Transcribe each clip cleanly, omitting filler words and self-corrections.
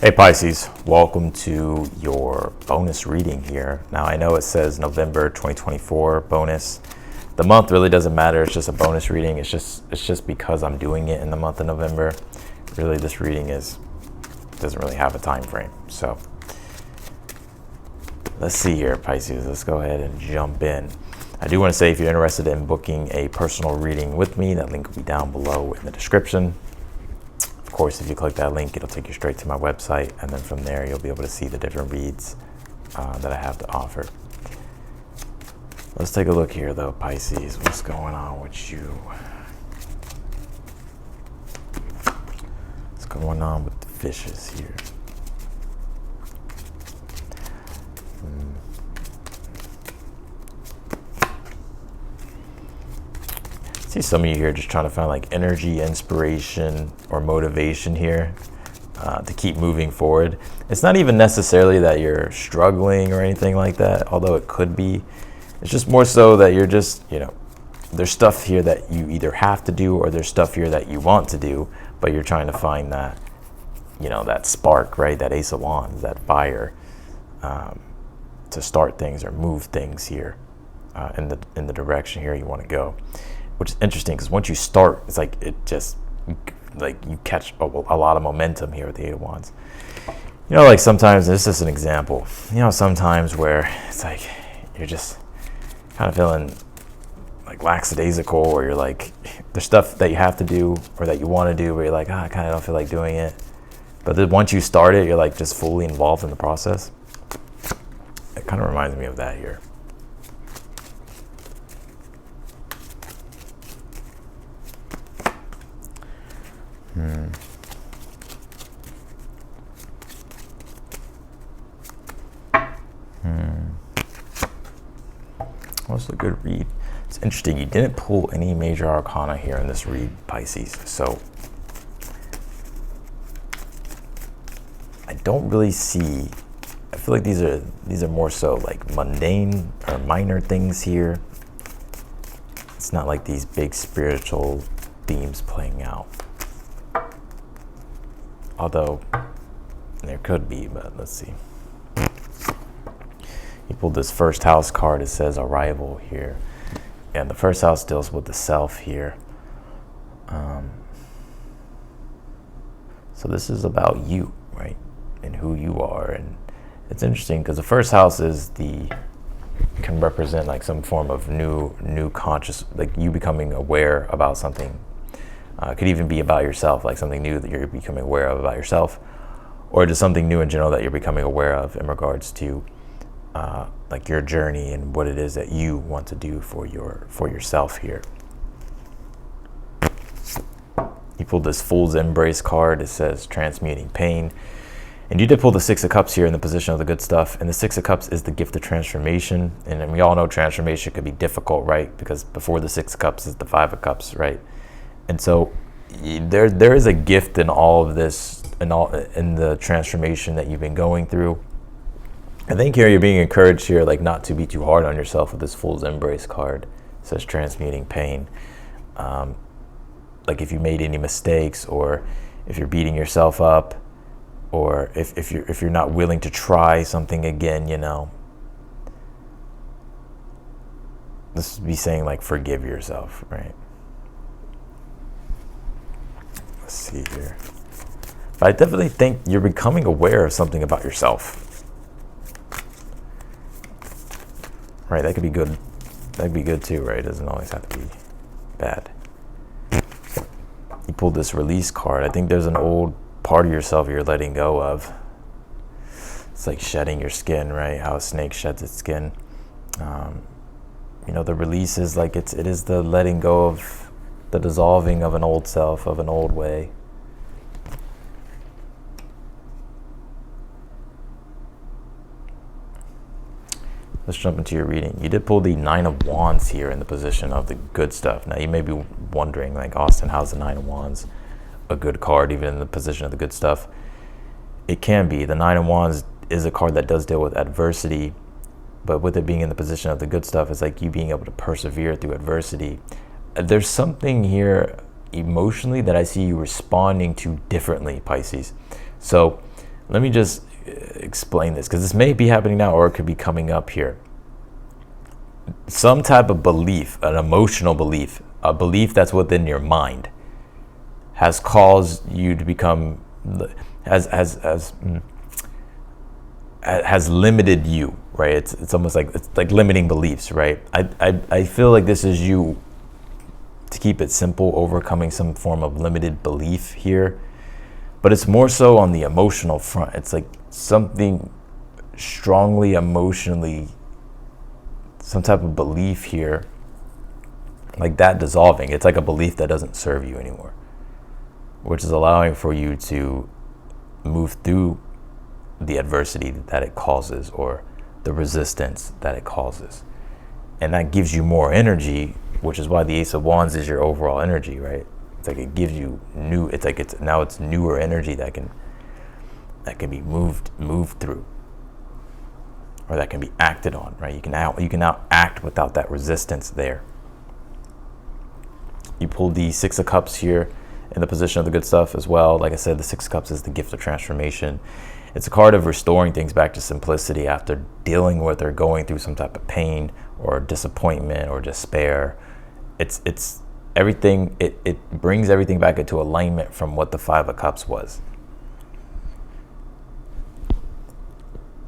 Hey Pisces, welcome to your bonus reading here. Now I know it says November 2024 bonus. The month really doesn't matter, it's just a bonus reading. It's just because I'm doing it in the month of November. Really this reading doesn't really have a time frame. So let's see here, Pisces. Let's go ahead and jump in. I do want to say if you're interested in booking a personal reading with me, that link will be down below in the description. Of course, if you click that link, it'll take you straight to my website, and then from there you'll be able to see the different reads that I have to offer. Let's take a look here though, Pisces. What's going on with you? What's going on with the fishes here? See some of you here just trying to find like energy, inspiration, or motivation here to keep moving forward. It's not even necessarily that you're struggling or anything like that, although it could be. It's just more so that you're just, there's stuff here that you either have to do or there's stuff here that you want to do, but you're trying to find that, that spark, right? That Ace of Wands, that fire to start things or move things here in the direction here you want to go. Which is interesting because once you start, it's like it just like you catch a lot of momentum here with the Eight of Wands. Like sometimes, this is an example, sometimes where it's like you're just kind of feeling like lackadaisical, or you're like, there's stuff that you have to do or that you want to do, but you're like, I kind of don't feel like doing it. But then once you start it, you're like just fully involved in the process. It kind of reminds me of that here. What's a good read? It's interesting, you didn't pull any major arcana here in this read, Pisces. So I don't really see, I feel like these are more so like mundane or minor things here. It's not like these big spiritual themes playing out. Although there could be, but let's see. You pulled this first house card. It says arrival here. And the first house deals with the self here. So this is about you, right? And who you are. And it's interesting because the first house can represent like some form of new conscious, like you becoming aware about something. It could even be about yourself, like something new that you're becoming aware of about yourself, or just something new in general that you're becoming aware of in regards to like your journey and what it is that you want to do for yourself here. You pulled this Fool's Embrace card. It says transmuting pain. And you did pull the Six of Cups here in the position of the good stuff. And the Six of Cups is the gift of transformation. And we all know transformation could be difficult, right? Because before the Six of Cups is the Five of Cups, right? And so there is a gift in all of this, in the transformation that you've been going through. I think here you're being encouraged here, like not to be too hard on yourself with this Fool's Embrace card. It says transmuting pain. Like if you made any mistakes, or if you're beating yourself up, or if you're not willing to try something again, this would be saying like forgive yourself, right? Let's see here. But I definitely think you're becoming aware of something about yourself. Right, that could be good. That could be good too, right? It doesn't always have to be bad. You pulled this release card. I think there's an old part of yourself you're letting go of. It's like shedding your skin, right? How a snake sheds its skin. The release is like it is the letting go of the dissolving of an old self, of an old way. Let's jump into your reading. You did pull the Nine of Wands here in the position of the good stuff. Now you may be wondering, like, Austin, how's the Nine of Wands a good card even in the position of the good stuff? It can be. The Nine of Wands is a card that does deal with adversity, but with it being in the position of the good stuff, it's like you being able to persevere through adversity. There's something here emotionally that I see you responding to differently, Pisces. So let me just explain this, because this may be happening now or it could be coming up here. Some type of belief, an emotional belief, a belief that's within your mind, has caused you to become, has limited you, right? It's almost like, it's like limiting beliefs, right? I feel like this is you, to keep it simple, overcoming some form of limited belief here. But it's more so on the emotional front. It's like something strongly emotionally, some type of belief here, like that dissolving. It's like a belief that doesn't serve you anymore, which is allowing for you to move through the adversity that it causes, or the resistance that it causes. And that gives you more energy, which is why the Ace of Wands is your overall energy, right? It's like it gives you new, it's like it's newer energy that can be moved through, or that can be acted on, right? You can now act without that resistance there. You pull the Six of Cups here in the position of the good stuff as well. Like I said, the Six of Cups is the gift of transformation. It's a card of restoring things back to simplicity after dealing with or going through some type of pain or disappointment or despair. It's everything, it brings everything back into alignment from what the Five of Cups was.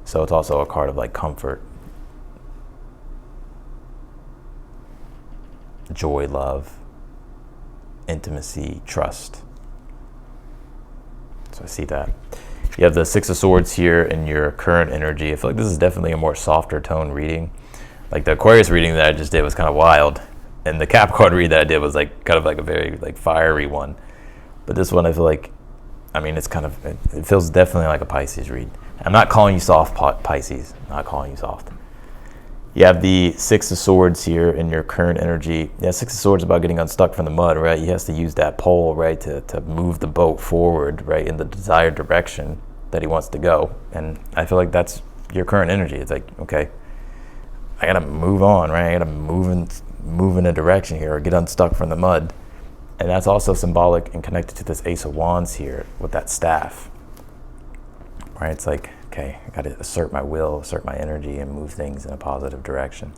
So it's also a card of like comfort, joy, love, intimacy, trust. So I see that. You have the Six of Swords here in your current energy. I feel like this is definitely a more softer tone reading. Like the Aquarius reading that I just did was kind of wild. And the Capricorn read that I did was like kind of like a very like fiery one. But this one I feel like, I mean, it's kind of, it feels definitely like a Pisces read. I'm not calling you soft, Pisces. I'm not calling you soft. You have the Six of Swords here in your current energy. Yeah, Six of Swords is about getting unstuck from the mud, right? He has to use that pole, right, to move the boat forward, right, in the desired direction that he wants to go. And I feel like that's your current energy. It's like, okay, I gotta move on, right? I gotta move in a direction here, or get unstuck from the mud. And that's also symbolic and connected to this Ace of Wands here with that staff, right? It's like, okay, I gotta assert my will, assert my energy, and move things in a positive direction.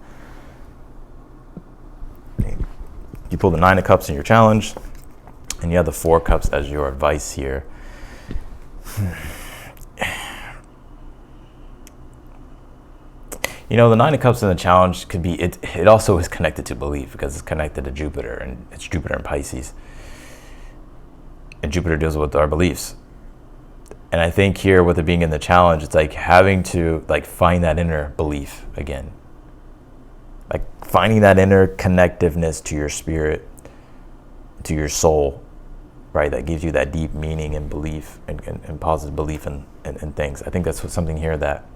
You pull the Nine of Cups in your challenge, and you have the Four of Cups as your advice here. You know, the Nine of Cups in the challenge could be, it also is connected to belief, because it's connected to Jupiter, and it's Jupiter in Pisces. And Jupiter deals with our beliefs. And I think here, with it being in the challenge, it's like having to like find that inner belief again. Like finding that inner connectiveness to your spirit, to your soul, right? That gives you that deep meaning and belief and positive belief in things. I think that's something here that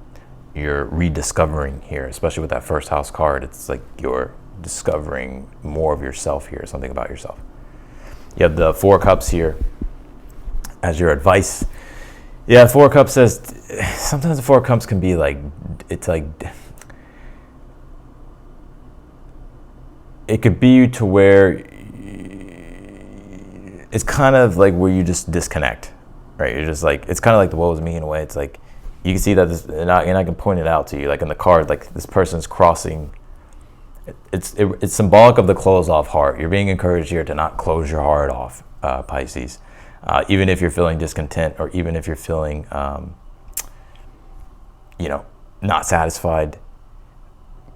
you're rediscovering here, especially with that first house card. It's like you're discovering more of yourself here, something about yourself. You have the Four of Cups here as your advice. Yeah, Four of Cups says, sometimes the Four of Cups can be like, it's like, it could be to where it's kind of like where you just disconnect, right? You're just like, it's kind of like the woe is me in a way. It's like, you can see that this, and I can point it out to you, like in the card, like this person's crossing. It's symbolic of the closed off heart. You're being encouraged here to not close your heart off, Pisces. Even if you're feeling discontent, or even if you're feeling, not satisfied.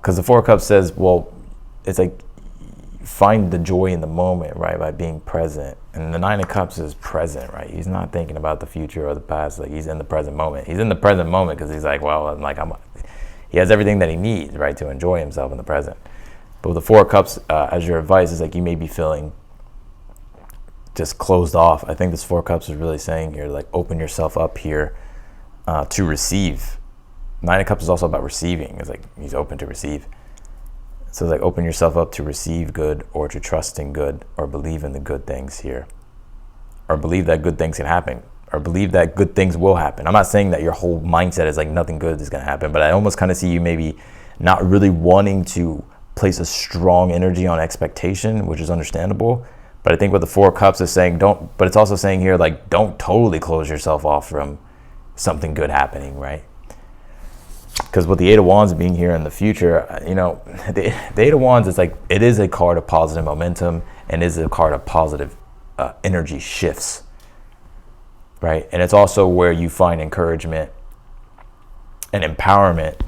Because the Four of Cups says, well, it's like, find the joy in the moment, right, by being present. And the Nine of Cups is present, right? He's not thinking about the future or the past. Like, he's in the present moment. He's in the present moment because he's like, well, he has everything that he needs, right, to enjoy himself in the present. But with the Four of Cups, as your advice, is like you may be feeling just closed off. I think this Four of Cups is really saying here, like, open yourself up here to receive. Nine of Cups is also about receiving. It's like he's open to receive. So it's like, open yourself up to receive good, or to trust in good, or believe in the good things here, or believe that good things can happen, or believe that good things will happen. I'm not saying that your whole mindset is like nothing good is going to happen, but I almost kind of see you maybe not really wanting to place a strong energy on expectation, which is understandable. But I think what the Four of Cups is saying, but it's also saying here, like, don't totally close yourself off from something good happening, right? Because with the Eight of Wands being here in the future, you know, the Eight of Wands is like, it is a card of positive momentum and is a card of positive energy shifts, right? And it's also where you find encouragement and empowerment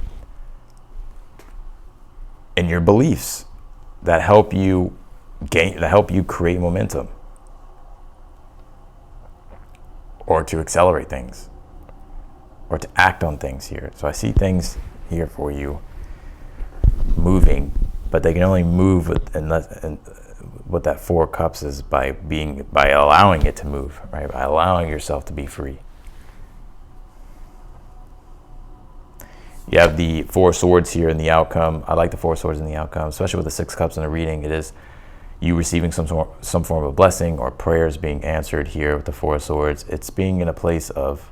in your beliefs that help you create momentum or to accelerate things or to act on things here. So I see things here for you moving, but they can only move what that Four of Cups is by allowing it to move, right? By allowing yourself to be free. You have the Four of Swords here in the outcome. I like the Four of Swords in the outcome, especially with the Six of Cups in the reading. It is you receiving some form of blessing or prayers being answered here with the Four of Swords. It's being in a place of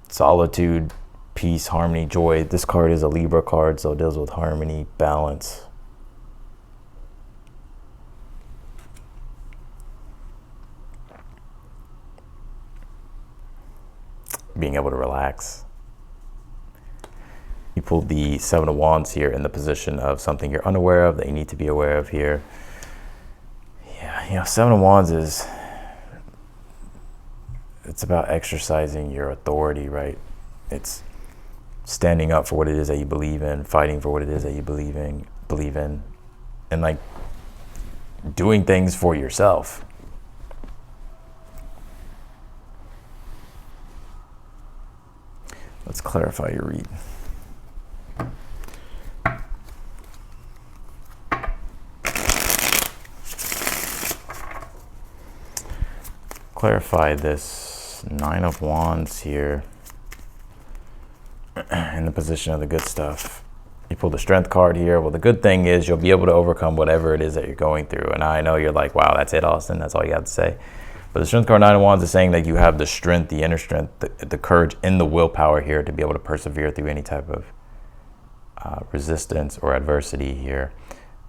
solitude, peace, harmony, joy. This card is a Libra card, so it deals with harmony, balance. Being able to relax. You pulled the Seven of Wands here in the position of something you're unaware of that you need to be aware of here. Yeah, you know, Seven of Wands it's about exercising your authority, right? It's standing up for what it is that you believe in, fighting for what it is that you believe in, and like doing things for yourself. Let's clarify your read. Clarify this Nine of Wands here in the position of the good stuff. You pull the Strength card here. Well, the good thing is you'll be able to overcome whatever it is that you're going through. And I know you're like, wow, that's it, Austin. That's all you have to say. But the Strength card, Nine of Wands, is saying that you have the strength, the inner strength, the courage, and the willpower here to be able to persevere through any type of resistance or adversity here.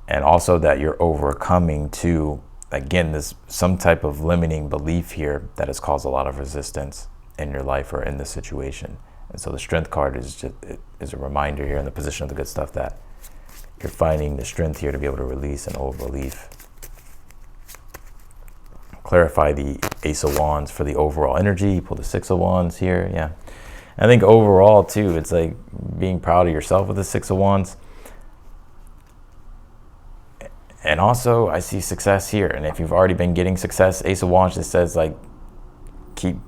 And also that you're overcoming too, again, there's some type of limiting belief here that has caused a lot of resistance in your life or in this situation. And so the Strength card is a reminder here in the position of the good stuff that you're finding the strength here to be able to release an old belief. Clarify the Ace of Wands for the overall energy. You pull the Six of Wands here. Yeah. I think overall too, it's like being proud of yourself with the Six of Wands. And also I see success here. And if you've already been getting success, Ace of Wands just says like, keep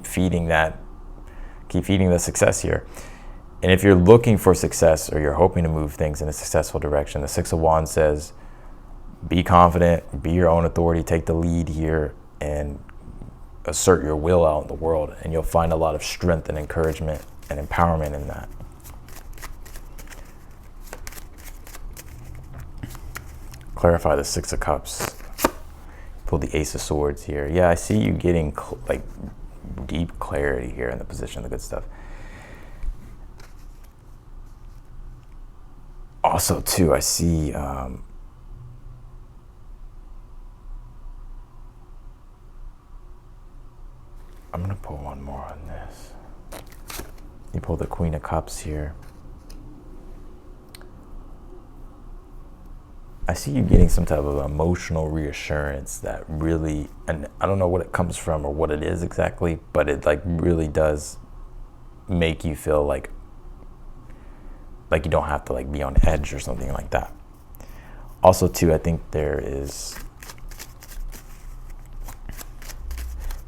feeding the success here. And if you're looking for success or you're hoping to move things in a successful direction, the Six of Wands says, be confident, be your own authority, take the lead here and assert your will out in the world. And you'll find a lot of strength and encouragement and empowerment in that. Clarify the Six of Cups. Pull the Ace of Swords here. Yeah, I see you getting like deep clarity here in the position of the good stuff. Also too, I see I'm gonna pull one more on this. You pull the Queen of Cups here. I see you getting some type of emotional reassurance that really, and I don't know what it comes from or what it is exactly, but it like really does make you feel like you don't have to like be on edge or something like that. Also too, I think there is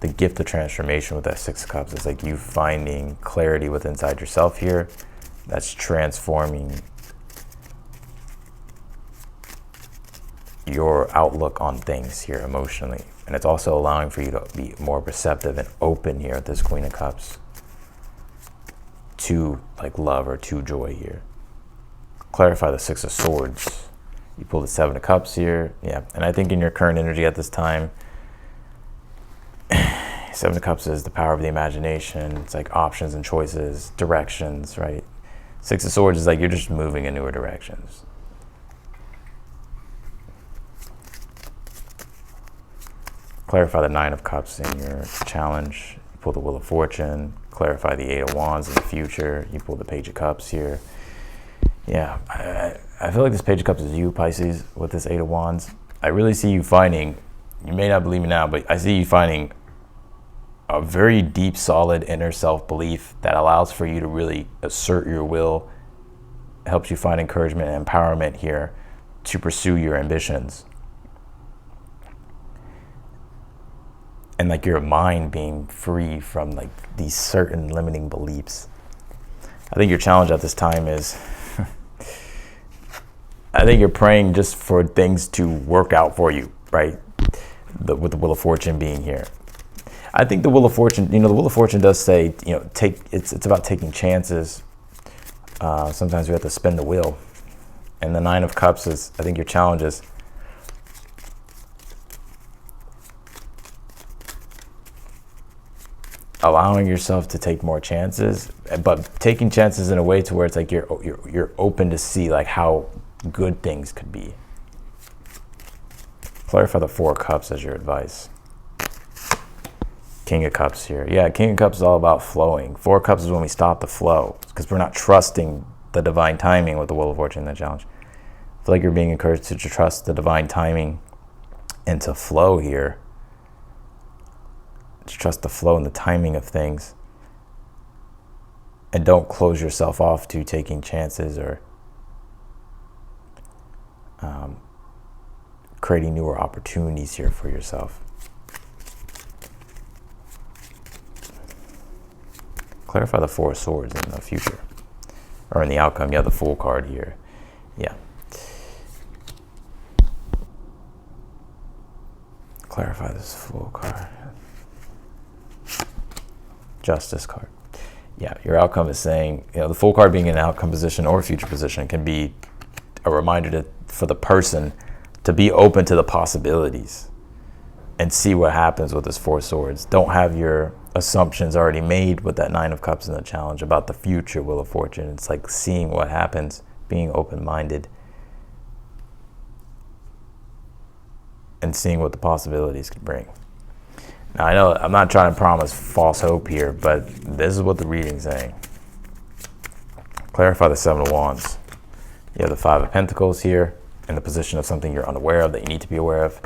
the gift of transformation with that Six of Cups. It's like you finding clarity within inside yourself here that's transforming your outlook on things here emotionally. And it's also allowing for you to be more receptive and open here at this Queen of Cups to like love or to joy here. Clarify the Six of Swords. You pull the Seven of Cups here. Yeah, and I think in your current energy at this time, Seven of Cups is the power of the imagination. It's like options and choices, directions, right? Six of Swords is like you're just moving in newer directions. Clarify the Nine of Cups in your challenge. You pull the Wheel of Fortune, clarify the Eight of Wands in the future. You pull the Page of Cups here. Yeah, I feel like this Page of Cups is you, Pisces, with this Eight of Wands. I really see you finding, you may not believe me now, but I see you finding a very deep, solid inner self-belief that allows for you to really assert your will, helps you find encouragement and empowerment here to pursue your ambitions. And like your mind being free from like these certain limiting beliefs. I think your challenge at this time is, I think you're praying just for things to work out for you, right? With the Wheel of Fortune being here. I think the Wheel of Fortune, the Wheel of Fortune does say, it's about taking chances. Sometimes we have to spin the wheel. And the Nine of Cups is, I think your challenge is allowing yourself to take more chances, but taking chances in a way to where it's like you're open to see like how good things could be. Clarify the Four of Cups as your advice. King of Cups here. Yeah, King of Cups is all about flowing. Four of Cups is when we stop the flow because we're not trusting the divine timing with the Wheel of Fortune in the challenge. I feel like you're being encouraged to trust the divine timing and to flow here. To trust the flow and the timing of things. And don't close yourself off to taking chances or creating newer opportunities here for yourself. Clarify the Four of Swords in the future. Or in the outcome. You have the Fool card here. Yeah. Clarify this Fool card. Justice card. Yeah, your outcome is saying, the Fool card being in an outcome position or future position can be a reminder for the person to be open to the possibilities and see what happens with this Four of Swords. Don't have your assumptions already made with that Nine of Cups in the challenge about the future Wheel of Fortune. It's like seeing what happens, being open-minded, and seeing what the possibilities could bring. Now, I know I'm not trying to promise false hope here, but this is what the reading's saying. Clarify the Seven of Wands. You have the Five of Pentacles here in the position of something you're unaware of that you need to be aware of.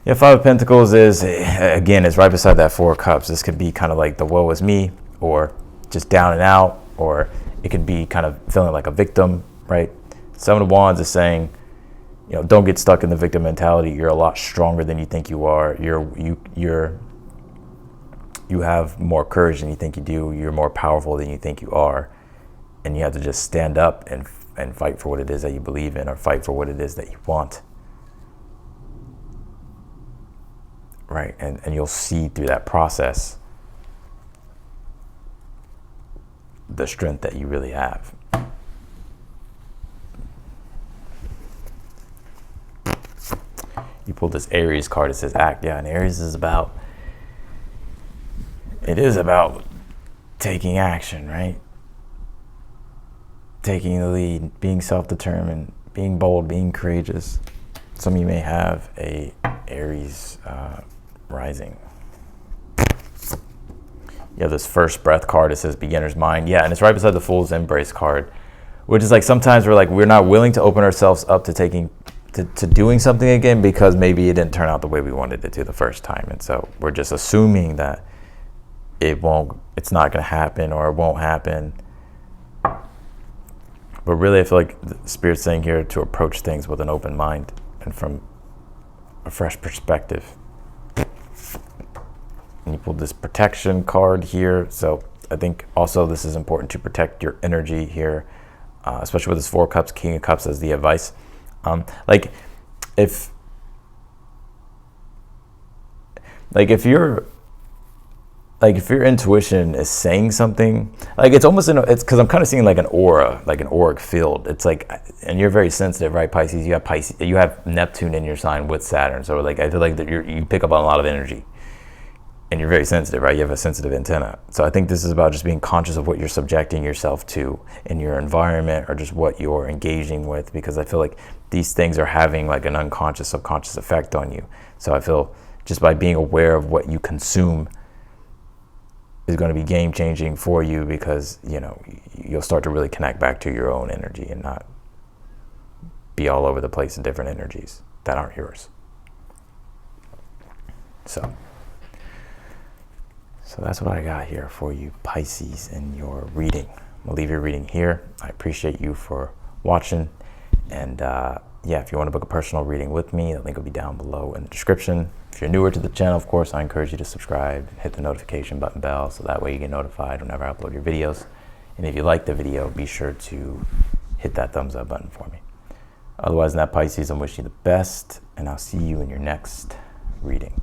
Yeah, Five of Pentacles is, again, it's right beside that Four of Cups. This could be kind of like the woe is me, or just down and out, or it could be kind of feeling like a victim, right? Seven of Wands is saying, don't get stuck in the victim mentality. You're a lot stronger than you think you are. You have more courage than you think you do. You're more powerful than you think you are, and you have to just stand up and fight for what it is that you believe in, or fight for what it is that you want. Right, and you'll see through that process the strength that you really have. You pull this Aries card, it says act. Yeah, and Aries is about, it is about taking action, right? Taking the lead, being self-determined, being bold, being courageous. Some of you may have a Aries rising. You have this First Breath card. It says beginner's mind. Yeah, and it's right beside the Fool's Embrace card, which is like sometimes we're not willing to open ourselves up to doing something again because maybe it didn't turn out the way we wanted it to the first time, and so we're just assuming that it's not going to happen or it won't happen. But really, I feel like the Spirit's saying here to approach things with an open mind and from a fresh perspective. And you pulled this protection card here. So I think also this is important to protect your energy here, especially with this Four of Cups, King of Cups as the advice. If your intuition is saying something, like it's almost it's because I'm kind of seeing like an aura, like an auric field. It's like, and you're very sensitive, right, Pisces? You have Neptune in your sign with Saturn, so like I feel like that you pick up on a lot of energy, and you're very sensitive, right? You have a sensitive antenna. So I think this is about just being conscious of what you're subjecting yourself to in your environment, or just what you're engaging with, because I feel like these things are having like an unconscious, subconscious effect on you. So I feel just by being aware of what you consume is going to be game changing for you, because, you know, you'll start to really connect back to your own energy and not be all over the place in different energies that aren't yours. So that's what I got here for you, Pisces, in your reading. I'm gonna leave your reading here. I appreciate you for watching. And yeah, if you want to book a personal reading with me, the link will be down below in the description. If you're newer to the channel, of course, I encourage you to subscribe and hit the notification button bell, so that way you get notified whenever I upload your videos. And if you like the video, be sure to hit that thumbs up button for me. Otherwise, in that, Pisces, I'm wishing you the best, and I'll see you in your next reading.